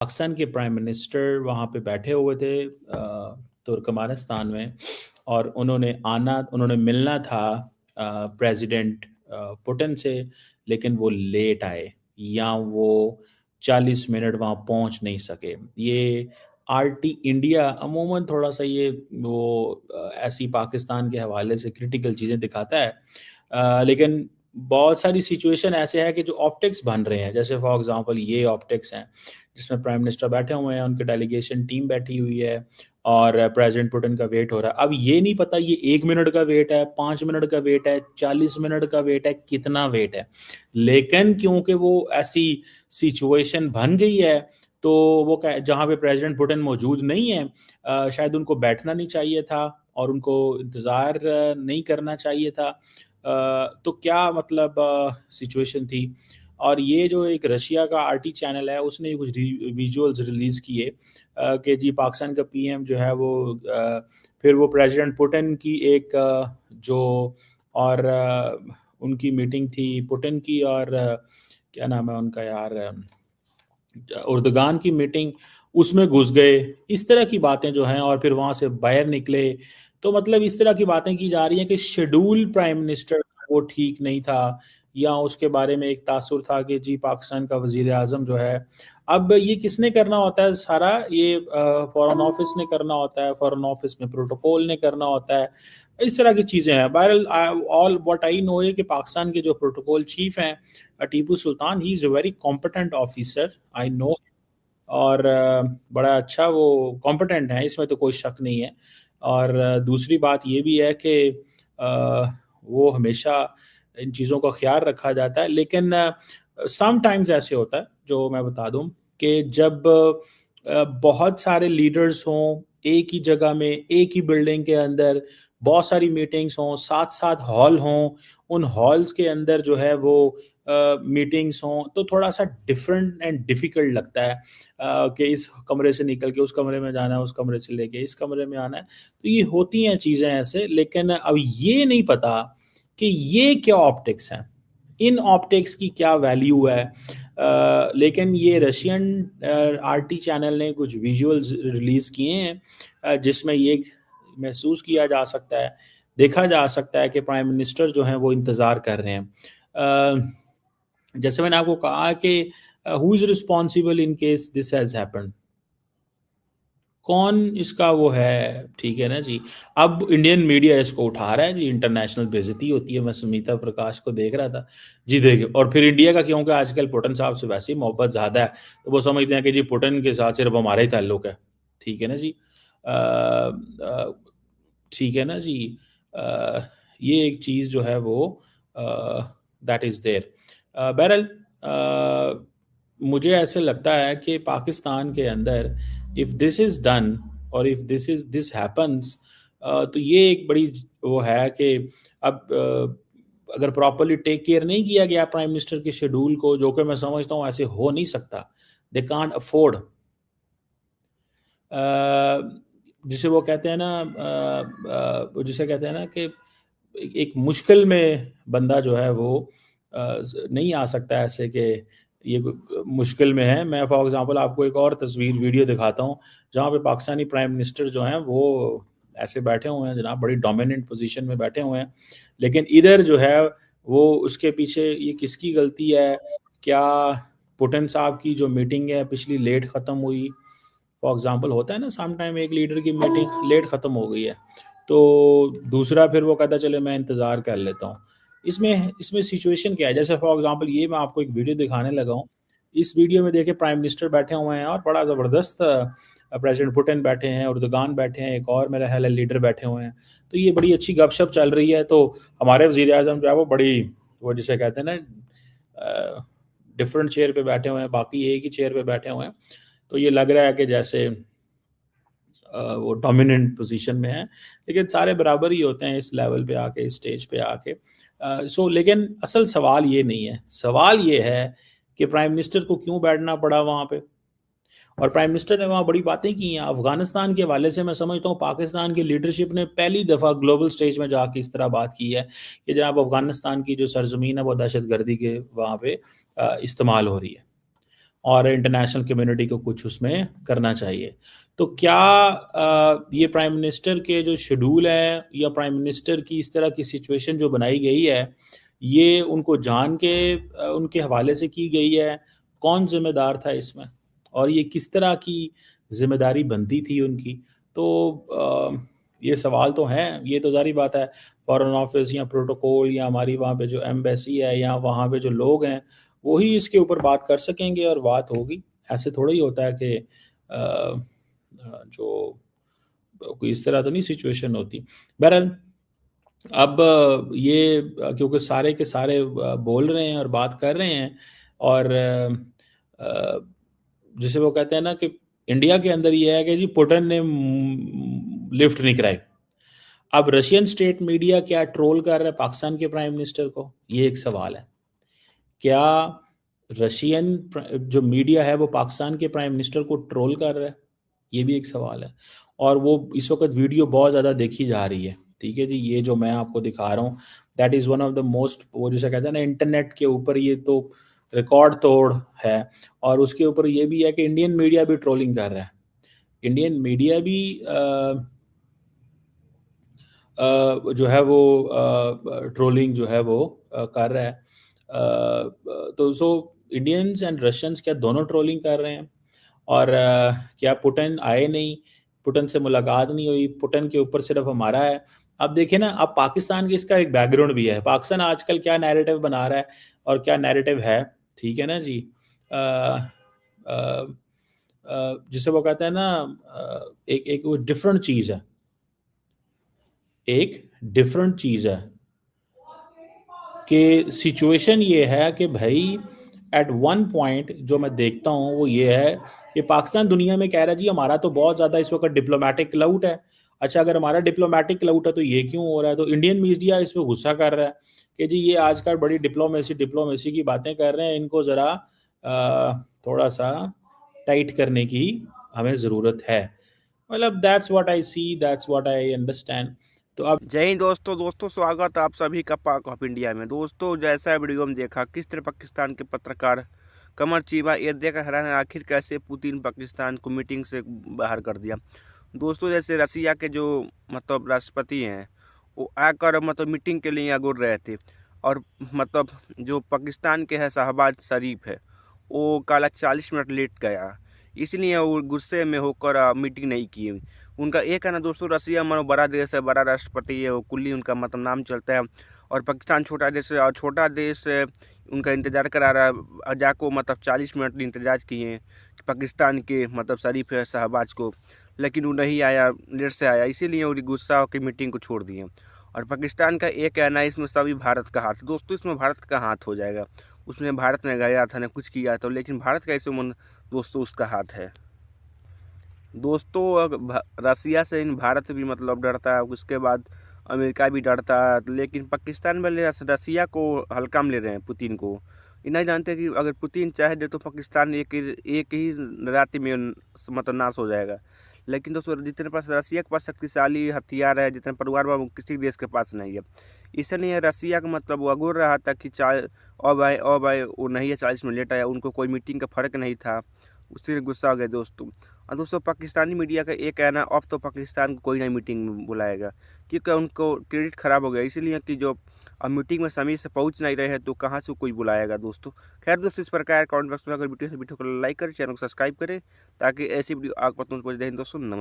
पाकिस्तान के prime minister वहाँ पे बैठे हुए थे तुर्कमेनिस्तान में, और उन्होंने मिलना था प्रेसिडेंट पुतिन से, लेकिन वो लेट आए या वो 40 मिनट वहाँ पहुँच नहीं सके। ये आरटी इंडिया अमूमन थोड़ा सा ये वो ऐसी पाकिस्तान के हवाले से क्रिटिकल चीज़ें दिखाता है, लेकिन बहुत सारी सिचुएशन ऐसे है कि जो ऑप्टिक्स बन रहे हैं, जैसे फॉर एग्जांपल ये ऑप्टिक्स हैं जिसमें प्राइम मिनिस्टर बैठे हुए हैं, उनकी डेलीगेशन टीम बैठी हुई है और प्रेसिडेंट पुतिन का वेट हो रहा है। अब ये नहीं पता ये 1 मिनट का वेट है, 5 मिनट का वेट है, 40 मिनट का वेट है, कितना वेट है, लेकिन क्योंकि वो ऐसी सिचुएशन बन गई है तो वो जहाँ पे प्रेसिडेंट पुतिन मौजूद नहीं है, शायद उनको बैठना नहीं चाहिए था और उनको इंतज़ार नहीं करना चाहिए था। तो क्या मतलब सिचुएशन थी। और ये जो एक रशिया का आरटी चैनल है उसने कुछ विजुअल्स रिलीज़ किए कि जी पाकिस्तान का पीएम जो है वो फिर वो प्रेसिडेंट पुतिन की एक जो और उनकी मीटिंग थी पुतिन की और क्या नाम है उनका यार, उर्दगान की मीटिंग, उसमें घुस गए। इस तरह की बातें जो हैं और फिर वहाँ से बाहर निकले। तो मतलब इस तरह की बातें की जा रही हैं कि शेड्यूल प्राइम मिनिस्टर वो ठीक नहीं था, या उसके बारे में एक तासुर था कि जी पाकिस्तान का वजीर आज़म जो है, अब ये किसने करना होता है सारा, ये फॉरेन ऑफिस ने करना होता है, फॉरेन ऑफिस में प्रोटोकॉल ने करना होता है, इस तरह की चीज़ें हैं। बहरहाल ऑल व्हाट आई नो है कि पाकिस्तान के जो प्रोटोकॉल चीफ हैं Tipu Sultan, he is a very competent officer, I know. और बड़ा अच्छा वो कॉम्पिटेंट है, इसमें तो कोई शक नहीं है। और दूसरी बात ये भी है कि वो हमेशा इन चीज़ों का ख्याल रखा जाता है, लेकिन सम टाइम्स ऐसे होता है, जो मैं बता दूं, कि जब बहुत सारे लीडर्स हों एक ही जगह में, एक ही बिल्डिंग के अंदर, बहुत सारी मीटिंग्स हों, साथ साथ हॉल हों, उन हॉल्स के अंदर जो है वो मीटिंग्स हों, तो थोड़ा सा डिफरेंट एंड डिफ़िकल्ट लगता है कि इस कमरे से निकल के उस कमरे में जाना है, उस कमरे से लेके इस कमरे में आना है। तो ये होती हैं चीज़ें ऐसे, लेकिन अब ये नहीं पता कि ये क्या ऑप्टिक्स हैं, इन ऑप्टिक्स की क्या वैल्यू है। लेकिन ये रशियन आरटी चैनल ने कुछ विजुअल्स रिलीज़ किए हैं जिसमें ये महसूस किया जा सकता है, देखा जा सकता है कि प्राइम मिनिस्टर जो हैं वो इंतज़ार कर रहे हैं। जैसे मैंने आपको कहा कि who is responsible in case this has happened, कौन इसका वो है, ठीक है ना जी। अब इंडियन मीडिया इसको उठा रहा है जी, इंटरनेशनल बेइज्जती होती है। मैं सुनीता प्रकाश को देख रहा था जी, देखिए। और फिर इंडिया का क्योंकि आजकल पुतिन साहब से वैसे ही मोहब्बत ज़्यादा है, तो वो समझते हैं कि जी पुतिन के साथ सिर्फ हमारा ही ताल्लुक है, ठीक है ना जी। ठीक है ना जी। अ, ये एक चीज़ जो है वो दैट इज़ देयर। बहरहाल मुझे ऐसे लगता है कि पाकिस्तान के अंदर इफ़ दिस इज़ डन और इफ़ दिस हैपन्स, तो ये एक बड़ी वो है कि अब अगर प्रॉपर्ली टेक केयर नहीं किया गया प्राइम मिनिस्टर के शेड्यूल को, जो कि मैं समझता हूँ ऐसे हो नहीं सकता, दे कांट अफोर्ड, जिसे वो कहते हैं ना, जिसे कहते हैं ना कि एक मुश्किल में बंदा जो है वो नहीं आ सकता ऐसे कि ये मुश्किल में है। मैं फॉर एग्जांपल आपको एक और तस्वीर वीडियो दिखाता हूँ जहाँ पे पाकिस्तानी प्राइम मिनिस्टर जो हैं वो ऐसे बैठे हुए हैं जनाब, बड़ी डोमिनेंट पोजीशन में बैठे हुए हैं, लेकिन इधर जो है वो उसके पीछे ये किसकी गलती है, क्या पुतिन साहब की जो मीटिंग है पिछली लेट ख़त्म हुई। फॉर एग्जांपल होता है ना सम टाइम एक लीडर की मीटिंग लेट ख़त्म हो गई है, तो दूसरा फिर वो कहता चले मैं इंतज़ार कर लेता हूँ। इसमें इसमें सिचुएशन क्या है, जैसे फॉर एग्जांपल ये मैं आपको एक वीडियो दिखाने लगा हूँ। इस वीडियो में देखिए प्राइम मिनिस्टर बैठे हुए हैं और बड़ा ज़बरदस्त प्रेसिडेंट पुतिन बैठे हैं, उर्दगान बैठे हैं, एक और मेरा ख्याल है लीडर बैठे हुए हैं। तो ये बड़ी अच्छी गपशप चल रही है। तो हमारे वज़ीर-ए-आज़म जो है वो बड़ी, वो जिसे कहते हैं ना, डिफरेंट चेयर पे बैठे हुए हैं, बाकी एक ही चेयर पे बैठे हुए हैं। तो ये लग रहा है कि जैसे वो डोमिनेंट पोजीशन में है, लेकिन सारे बराबर ही होते हैं इस लेवल पे आके, इस स्टेज पे आके। सो लेकिन असल सवाल ये नहीं है, सवाल ये है कि प्राइम मिनिस्टर को क्यों बैठना पड़ा वहाँ पे। और प्राइम मिनिस्टर ने वहाँ बड़ी बातें की हैं अफगानिस्तान के हवाले से। मैं समझता हूँ पाकिस्तान की लीडरशिप ने पहली दफ़ा ग्लोबल स्टेज में जाके इस तरह बात की है कि जनाब अफगानिस्तान की जो सरजमीन है वो दहशत गर्दी के वहाँ पे इस्तेमाल हो रही है। और इंटरनेशनल कम्युनिटी को कुछ उसमें करना चाहिए। तो क्या ये प्राइम मिनिस्टर के जो शेड्यूल है या प्राइम मिनिस्टर की इस तरह की सिचुएशन जो बनाई गई है, ये उनको जान के उनके हवाले से की गई है? कौन ज़िम्मेदार था इसमें? और ये किस तरह की ज़िम्मेदारी बनती थी उनकी? तो ये सवाल तो हैं, ये तो ज़ाहिर बात है फ़ॉरेन ऑफ़िस या प्रोटोकॉल या हमारी वहाँ पे जो एम्बेसी है या वहाँ पे जो लोग हैं, वो ही इसके ऊपर बात कर सकेंगे और बात होगी। ऐसे थोड़ा ही होता है कि जो कोई इस तरह तो नहीं सिचुएशन होती। बहरहाल अब ये क्योंकि सारे के सारे बोल रहे हैं और बात कर रहे हैं और जैसे वो कहते हैं ना कि इंडिया के अंदर ये है कि जी पुतिन ने लिफ्ट नहीं कराई। अब रशियन स्टेट मीडिया क्या ट्रोल कर रहा है पाकिस्तान के प्राइम मिनिस्टर को? ये एक सवाल है। क्या जो मीडिया है वो पाकिस्तान के प्राइम मिनिस्टर को ट्रोल कर रहा है? ये भी एक सवाल है। और वो इस वक्त वीडियो बहुत ज़्यादा देखी जा रही है। ठीक है जी, ये जो मैं आपको दिखा रहा हूँ that is one of the most, वो जैसे कहते हैं ना इंटरनेट के ऊपर ये तो रिकॉर्ड तोड़ है। और उसके ऊपर ये भी है कि इंडियन मीडिया भी ट्रोलिंग कर रहा है। इंडियन मीडिया भी जो है वो ट्रोलिंग जो है वो कर रहा है। तो सो इंडियंस एंड रशियंस क्या दोनों ट्रोलिंग कर रहे हैं? और क्या पुतिन आए नहीं, पुतिन से मुलाकात नहीं हुई, पुतिन के ऊपर सिर्फ हमारा है? अब देखिए ना, अब पाकिस्तान की इसका एक बैकग्राउंड भी है। पाकिस्तान आजकल क्या नैरेटिव बना रहा है और क्या नैरेटिव है, ठीक है ना जी? अ, अ, जिसे वो कहते हैं ना, एक एक वो डिफरेंट चीज़ है, एक डिफरेंट चीज़ है कि सिचुएशन ये है कि भाई एट वन पॉइंट जो मैं देखता हूँ वो ये है कि पाकिस्तान दुनिया में कह रहा है जी हमारा तो बहुत ज़्यादा इस वक्त डिप्लोमेटिक क्लाउट है। अच्छा, अगर हमारा डिप्लोमेटिक क्लाउट है तो ये क्यों हो रहा है? तो इंडियन मीडिया इस पर गुस्सा कर रहा है कि जी ये आजकल बड़ी डिप्लोमेसी डिप्लोमेसी की बातें कर रहे हैं, इनको ज़रा थोड़ा सा टाइट करने की हमें ज़रूरत है। मतलब that's what I see, that's what I understand. तो अब जय हिंद दोस्तों स्वागत है आप सभी का पाक ऑफ इंडिया में। दोस्तों, जैसा वीडियो में देखा किस तरह पाकिस्तान के पत्रकार कमर चीमा ये देखा हैरान है आखिर कैसे पुतिन पाकिस्तान को मीटिंग से बाहर कर दिया। दोस्तों, जैसे रसिया के जो राष्ट्रपति हैं वो आकर मीटिंग के लिए अगुर रहे थे, और जो पाकिस्तान के है शहबाज शरीफ है वो काला 40 मिनट लेट गया, इसलिए वो गुस्से में होकर मीटिंग नहीं की। उनका एक है ना दोस्तों, रसिया बड़ा देश है, बड़ा राष्ट्रपति है, वो कुल्ली उनका नाम चलता है। और पाकिस्तान छोटा देश है, और छोटा देश उनका इंतज़ार करा रहा है। जाको 40 मिनट इंतजार किए पाकिस्तान के शरीफ है शहबाज को, लेकिन वो नहीं आया, लेट से आया, इसीलिए वो गुस्सा होकर मीटिंग को छोड़ दिए। और पाकिस्तान का एक कहना है इसमें सभी भारत का हाथ। दोस्तों, इसमें भारत का हाथ हो जाएगा, उसमें भारत ने गया था, ने कुछ किया था, लेकिन भारत का इसमें दोस्तों उसका हाथ है। दोस्तों, रसिया से इन भारत भी डरता है, उसके बाद अमेरिका भी डरता है, लेकिन पाकिस्तान वाले रसिया को हल्का में ले रहे हैं, पुतिन को। ये नहीं जानते कि अगर पुतिन चाहे दे तो पाकिस्तान एक ही रात में नाश हो जाएगा। लेकिन दोस्तों, जितने पास रसिया के पास शक्तिशाली हथियार है, जितने परिवार वो किसी देश के पास नहीं है, इसलिए रसिया का वो अगुर रहा था कि अब आए वो नहीं है, 40 मिनट लेट आया, उनको कोई मीटिंग का फर्क नहीं था, उससे गुस्सा हो गया दोस्तों। और दोस्तों, पाकिस्तानी मीडिया का एक कहना, अब तो पाकिस्तान को कोई नई मीटिंग में बुलाएगा, क्योंकि उनको क्रेडिट खराब हो गया, इसीलिए कि जो अब मीटिंग में समय से पहुंच नहीं रहे हैं तो कहां से कोई बुलाएगा दोस्तों। खैर दोस्तों, इस प्रकार कमेंट बॉक्स में अगर वीडियो को लाइक करें, चैनल को सब्सक्राइब करें, ताकि ऐसी वीडियो आप तक पहुंच जाए। दोस्तों, नमस्कार।